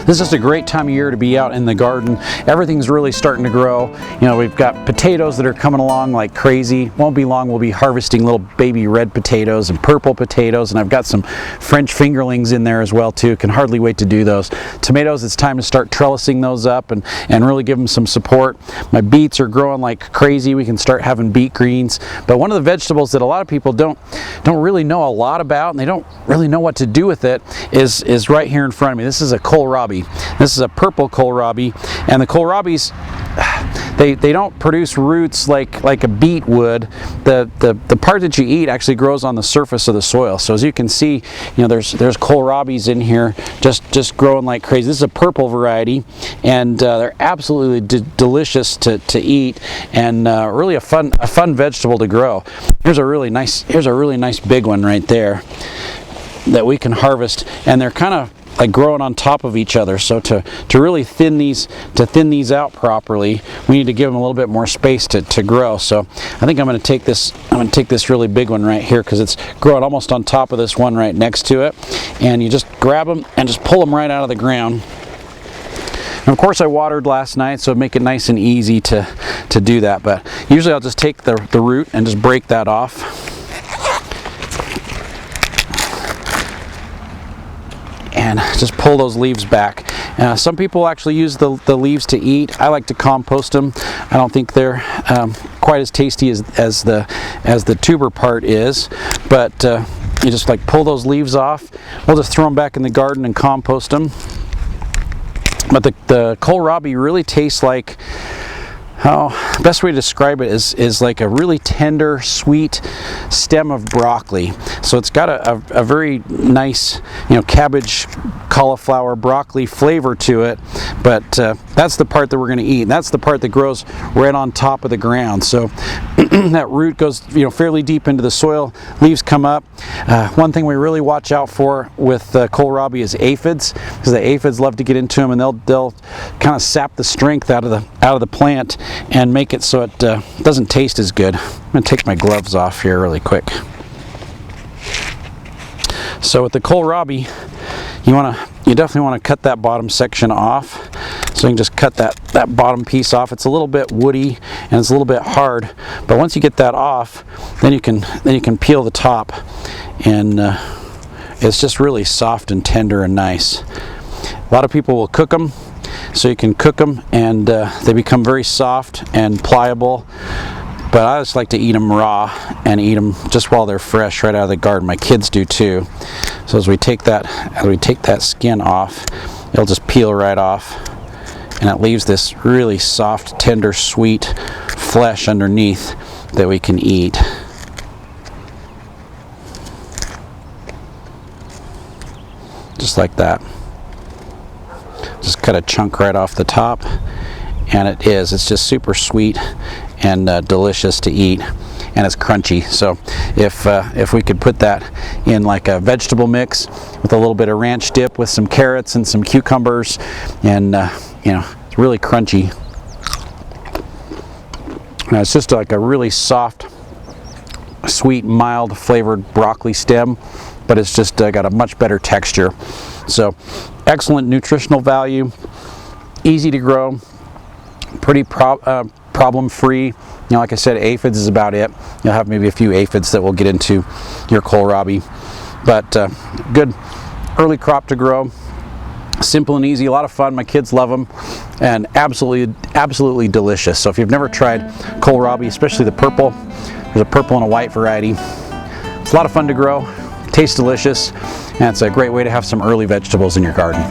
This is just a great time of year to be out in the garden. Everything's really starting to grow. You know, we've got potatoes that are coming along like crazy. Won't be long, we'll be harvesting little baby red potatoes and purple potatoes, and I've got some French fingerlings in there as well too. Can hardly wait to do those. Tomatoes, it's time to start trellising those up and really give them some support. My beets are growing like crazy. We can start having beet greens. But one of the vegetables that a lot of people don't really know a lot about, and they don't really know what to do with it, is right here in front of me. This is a kohlrabi. This is a purple kohlrabi, and the kohlrabis, they don't produce roots like a beet would. The part that you eat actually grows on the surface of the soil. So as you can see, you know, there's kohlrabis in here just growing like crazy. This is a purple variety, and they're absolutely delicious to eat, and really a fun vegetable to grow. Here's a really nice big one right there that we can harvest, and they're kind of like growing on top of each other. So to really thin these out properly, we need to give them a little bit more space to grow. So I think I'm going to take this really big one right here, because it's growing almost on top of this one right next to it, and you just grab them and just pull them right out of the ground. And of course I watered last night, so make it nice and easy to do that, but usually I'll just take the root and just break that off. And just pull those leaves back. Some people actually use the leaves to eat. I like to compost them. I don't think they're quite as tasty as the tuber part is, but you just like pull those leaves off. We'll just throw them back in the garden and compost them. But the kohlrabi really tastes like, the best way to describe it is like a really tender, sweet stem of broccoli. So it's got a very nice, you know, cabbage, cauliflower, broccoli flavor to it. But that's the part that we're going to eat. And that's the part that grows right on top of the ground. So that root goes, you know, fairly deep into the soil. Leaves come up. One thing we really watch out for with kohlrabi is aphids, because the aphids love to get into them, and they'll kind of sap the strength out of the plant and make it so it doesn't taste as good. I'm going to take my gloves off here really quick. So with the kohlrabi, you definitely want to cut that bottom section off. So you can just cut that bottom piece off. It's a little bit woody and it's a little bit hard, but once you get that off, then you can peel the top, and it's just really soft and tender and nice. A lot of people will cook them, so you can cook them, and they become very soft and pliable. But I just like to eat them raw and eat them just while they're fresh right out of the garden. My kids do too. So as we take that skin off, it'll just peel right off, and it leaves this really soft, tender, sweet flesh underneath that we can eat. Just like that. Just cut a chunk right off the top, and it's just super sweet and delicious to eat, and it's crunchy. So if we could put that in like a vegetable mix with a little bit of ranch dip with some carrots and some cucumbers, and you know, it's really crunchy. Now it's just like a really soft, sweet, mild flavored broccoli stem, but it's just got a much better texture. So excellent nutritional value, easy to grow, pretty problem free. You know, like I said, aphids is about it. You'll have maybe a few aphids that will get into your kohlrabi, but good early crop to grow. Simple and easy, a lot of fun. My kids love them, and absolutely delicious. So if you've never tried kohlrabi, especially the purple, there's a purple and a white variety. It's a lot of fun to grow, tastes delicious, and it's a great way to have some early vegetables in your garden.